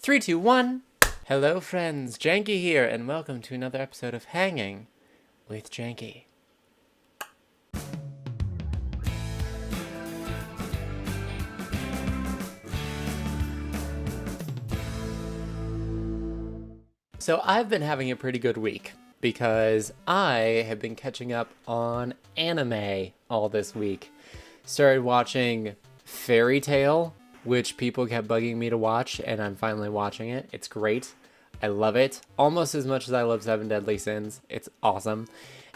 Three, two, one. Hello, friends. Janky here, and welcome to another episode of Hanging with Janky. So I've been having a pretty good week because I have been catching up on anime all this week. Started watching Fairy Tail, which people kept bugging me to watch, and I'm finally watching it. It's great. I love it. Almost as much as I love Seven Deadly Sins. It's awesome.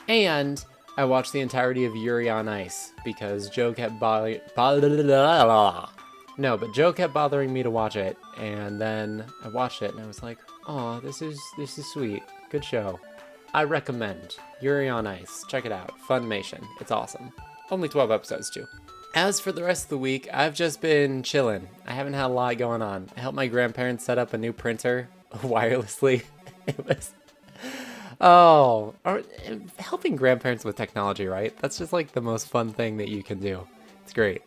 And I watched the entirety of Yuri on Ice because Joe kept Joe kept bothering me to watch it, and then I watched it and I was like, oh, this is sweet. Good show. I recommend Yuri on Ice. Check it out. Funimation. It's awesome. Only 12 episodes too. As for the rest of the week, I've just been chilling. I haven't had a lot going on. I helped my grandparents set up a new printer wirelessly. Helping grandparents with technology, right? That's just like the most fun thing that you can do. It's great.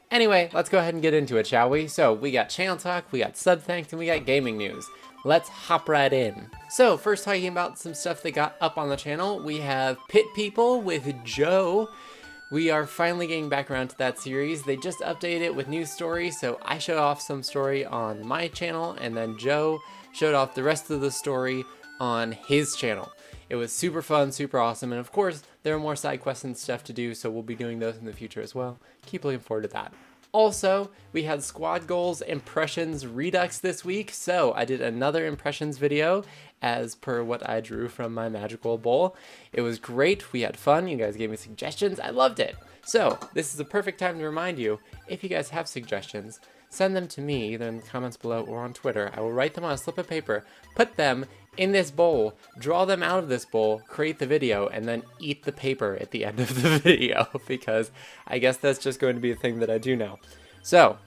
Anyway, let's go ahead and get into it, shall we? So we got channel talk, we got sub thanks, and we got gaming news. Let's hop right in. So first, talking about some stuff that got up on the channel, we have Pit People with Joe. We are finally getting back around to that series. They just updated it with new stories, so I showed off some story on my channel, and then Joe showed off the rest of the story on his channel. It was super fun, super awesome, and of course, there are more side quests and stuff to do, so we'll be doing those in the future as well. Keep looking forward to that. Also, we had Squad Goals Impressions Redux this week, so I did another impressions video as per what I drew from my magical bowl. It was great, we had fun, you guys gave me suggestions, I loved it. So, this is a perfect time to remind you, if you guys have suggestions, send them to me either in the comments below or on Twitter. I will write them on a slip of paper, put them in this bowl, draw them out of this bowl, create the video, and then eat the paper at the end of the video, because I guess that's just going to be a thing that I do now. So,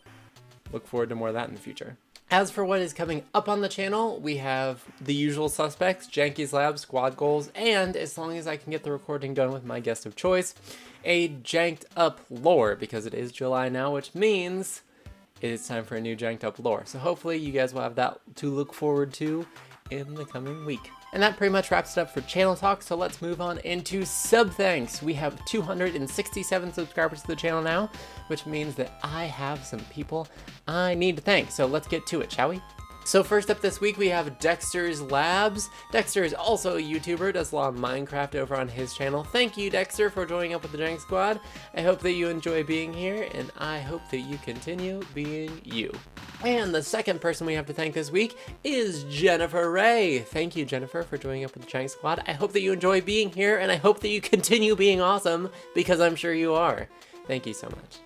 look forward to more of that in the future. As for what is coming up on the channel, we have the usual suspects, Janky's Lab, Squad Goals, and as long as I can get the recording done with my guest of choice, a janked up lore, because it is July now, which means it is time for a new janked up lore. So hopefully you guys will have that to look forward to in the coming week. And that pretty much wraps it up for channel talk, so let's move on into sub thanks. We have 267 subscribers to the channel now, which means that I have some people I need to thank. So let's get to it, shall we? So first up this week, we have Dexter's Labs. Dexter is also a YouTuber, does a lot of Minecraft over on his channel. Thank you, Dexter, for joining up with the Jank Squad. I hope that you enjoy being here, and I hope that you continue being you. And the second person we have to thank this week is Jennifer Ray. Thank you, Jennifer, for joining up with the Jank Squad. I hope that you enjoy being here, and I hope that you continue being awesome, because I'm sure you are. Thank you so much.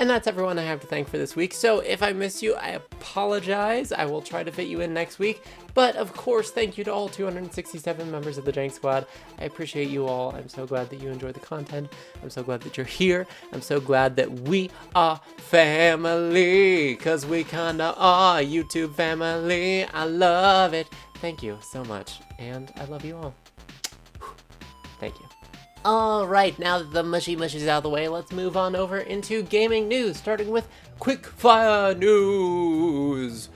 And that's everyone I have to thank for this week, so if I missed you, I apologize. I will try to fit you in next week, but of course, thank you to all 267 members of the Jank Squad. I appreciate you all. I'm so glad that you enjoy the content. I'm so glad that you're here. I'm so glad that we are family, because we kinda are YouTube family. I love it. Thank you so much, and I love you all. Thank you. Alright, now that the mushy is out of the way, let's move on over into gaming news, starting with quickfire news.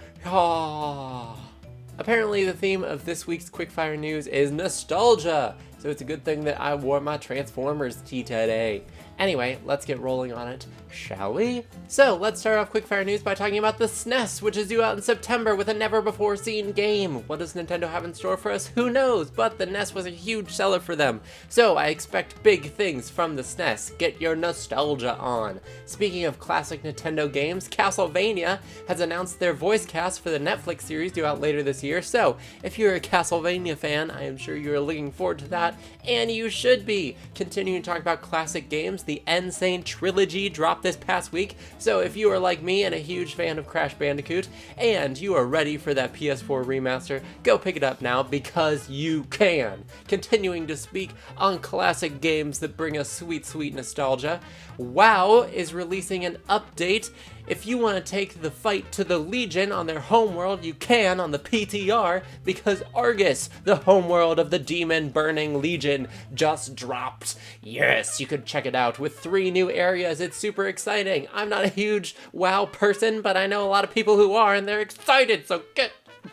Apparently the theme of this week's quickfire news is nostalgia, so it's a good thing that I wore my Transformers tee today. Anyway, let's get rolling on it, shall we? So, let's start off quickfire news by talking about the SNES, which is due out in September with a never-before-seen game. What does Nintendo have in store for us? Who knows, but the NES was a huge seller for them. So, I expect big things from the SNES. Get your nostalgia on. Speaking of classic Nintendo games, Castlevania has announced their voice cast for the Netflix series due out later this year. So, if you're a Castlevania fan, I am sure you're looking forward to that, and you should be. Continuing to talk about classic games, the Insane Trilogy dropped this past week, so if you are like me and a huge fan of Crash Bandicoot, and you are ready for that PS4 remaster, go pick it up now, because you can. Continuing to speak on classic games that bring us sweet, sweet nostalgia, WoW is releasing an update. If you want to take the fight to the Legion on their homeworld, you can on the PTR, because Argus, the homeworld of the demon-burning Legion, just dropped. Yes, you can check it out with 3 new areas. It's super exciting. I'm not a huge WoW person, but I know a lot of people who are, and they're excited, so get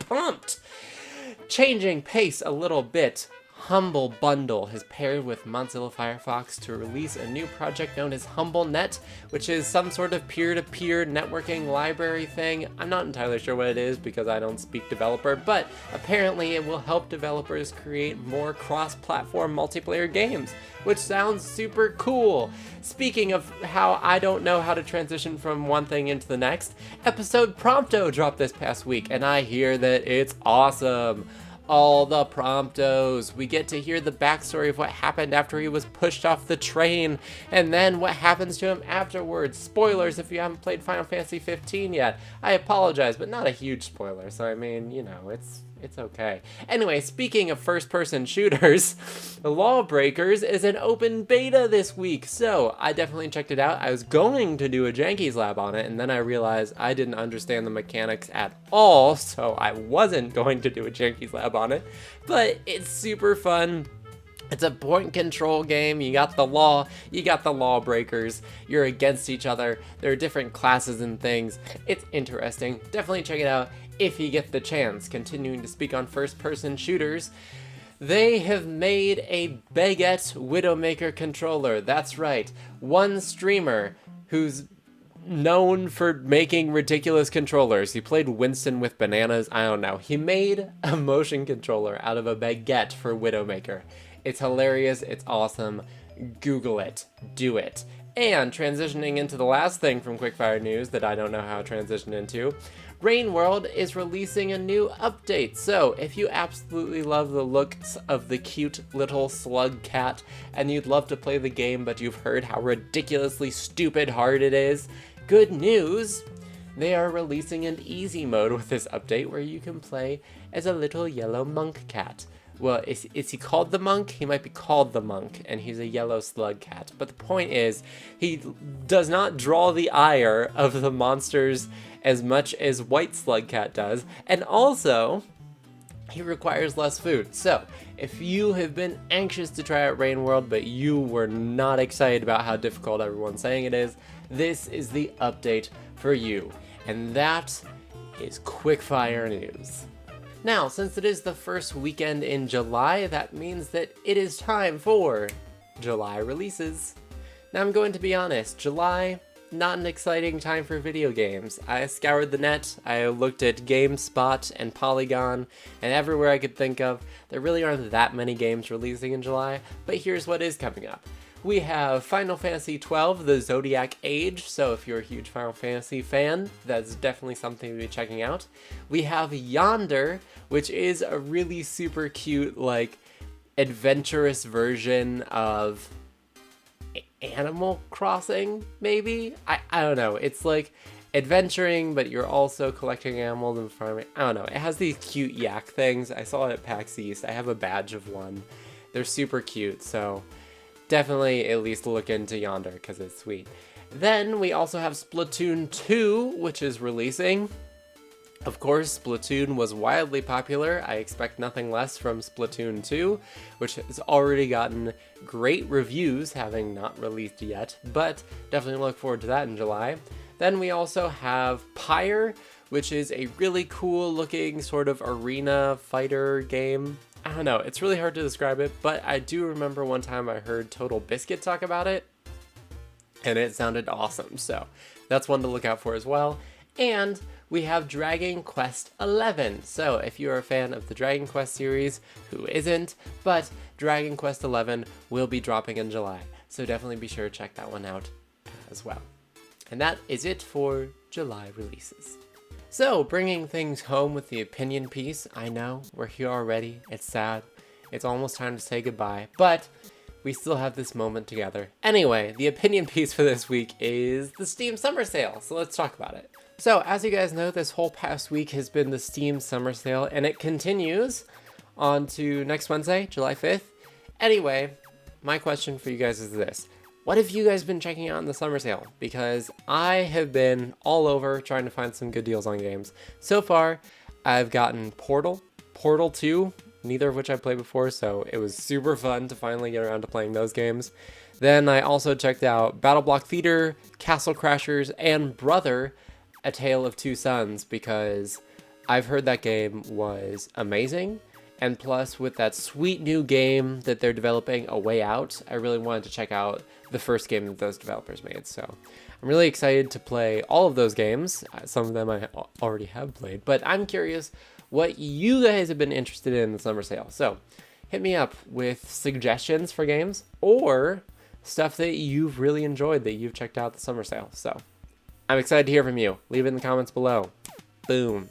pumped. Changing pace a little bit, Humble Bundle has paired with Mozilla Firefox to release a new project known as HumbleNet, which is some sort of peer-to-peer networking library thing. I'm not entirely sure what it is because I don't speak developer, but apparently it will help developers create more cross-platform multiplayer games, which sounds super cool. Speaking of how I don't know how to transition from one thing into the next, episode Prompto dropped this past week, and I hear that it's awesome. All the Promptos. We get to hear the backstory of what happened after he was pushed off the train, and then what happens to him afterwards. Spoilers if you haven't played Final Fantasy 15 yet. I apologize, but not a huge spoiler, so I mean, you know, it's okay. Anyway, speaking of first-person shooters, Lawbreakers is an open beta this week, so I definitely checked it out. I was going to do a Janky's lab on it, and then I realized I didn't understand the mechanics at all, so I wasn't going to do a Janky's lab on it, but it's super fun. It's a point control game. You got the law, you got the lawbreakers, you're against each other, there are different classes and things. It's interesting. Definitely check it out if you get the chance. Continuing to speak on first-person shooters, they have made a Baguette Widowmaker controller. That's right, one streamer who's known for making ridiculous controllers. He played Winston with bananas, I don't know. He made a motion controller out of a baguette for Widowmaker. It's hilarious, it's awesome. Google it, do it. And transitioning into the last thing from Quickfire News that I don't know how to transition into, Overworld is releasing a new update. So if you absolutely love the looks of the cute little slug cat and you'd love to play the game but you've heard how ridiculously stupid hard it is, good news! They are releasing an easy mode with this update where you can play as a little yellow monk cat. Well, is he called the monk? He might be called the monk, and he's a yellow slug cat. But the point is, he does not draw the ire of the monsters as much as white slug cat does, and also, he requires less food. So, if you have been anxious to try out Overworld, but you were not excited about how difficult everyone's saying it is, this is the update for you. And that is Quickfire News. Now, since it is the first weekend in July, that means that it is time for July releases. Now, I'm going to be honest, July, not an exciting time for video games. I scoured the net, I looked at GameSpot and Polygon, and everywhere I could think of, there really aren't that many games releasing in July, but here's what is coming up. We have Final Fantasy XII, The Zodiac Age, so if you're a huge Final Fantasy fan, that's definitely something to be checking out. We have Yonder, which is a really super cute, like, adventurous version of Animal Crossing, maybe? I don't know. It's like adventuring, but you're also collecting animals and farming. I don't know. It has these cute yak things. I saw it at PAX East. I have a badge of one. They're super cute, so definitely at least look into Yonder because it's sweet. Then we also have Splatoon 2, which is releasing. Of course, Splatoon was wildly popular. I expect nothing less from Splatoon 2, which has already gotten great reviews, having not released yet, but definitely look forward to that in July. Then we also have Pyre, which is a really cool looking sort of arena fighter game. I don't know, it's really hard to describe it, but I do remember one time I heard Total Biscuit talk about it, and it sounded awesome, so that's one to look out for as well. And we have Dragon Quest XI. So if you're a fan of the Dragon Quest series, who isn't, but Dragon Quest XI will be dropping in July, so definitely be sure to check that one out as well. And that is it for July releases. So, bringing things home with the opinion piece. I know, we're here already, it's sad, it's almost time to say goodbye, but we still have this moment together. Anyway, the opinion piece for this week is the Steam Summer Sale, so let's talk about it. So, as you guys know, this whole past week has been the Steam Summer Sale, and it continues on to next Wednesday, July 5th. Anyway, my question for you guys is this. What have you guys been checking out in the summer sale? Because I have been all over trying to find some good deals on games. So far, I've gotten Portal, Portal 2, neither of which I've played before, so it was super fun to finally get around to playing those games. Then I also checked out Battle Block Theater, Castle Crashers, and Brother, A Tale of Two Sons, because I've heard that game was amazing. And plus, with that sweet new game that they're developing, A Way Out, I really wanted to check out the first game that those developers made. So I'm really excited to play all of those games. Some of them I already have played, but I'm curious what you guys have been interested in the summer sale. So hit me up with suggestions for games or stuff that you've really enjoyed that you've checked out the summer sale. So I'm excited to hear from you. Leave it in the comments below. Boom.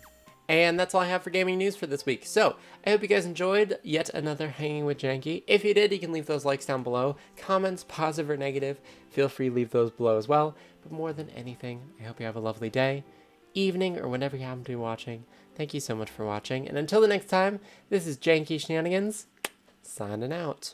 And that's all I have for gaming news for this week. So I hope you guys enjoyed yet another Hanging with Janky. If you did, you can leave those likes down below. Comments, positive or negative, feel free to leave those below as well. But more than anything, I hope you have a lovely day, evening, or whenever you happen to be watching. Thank you so much for watching. And until the next time, this is Janky Shenanigans, signing out.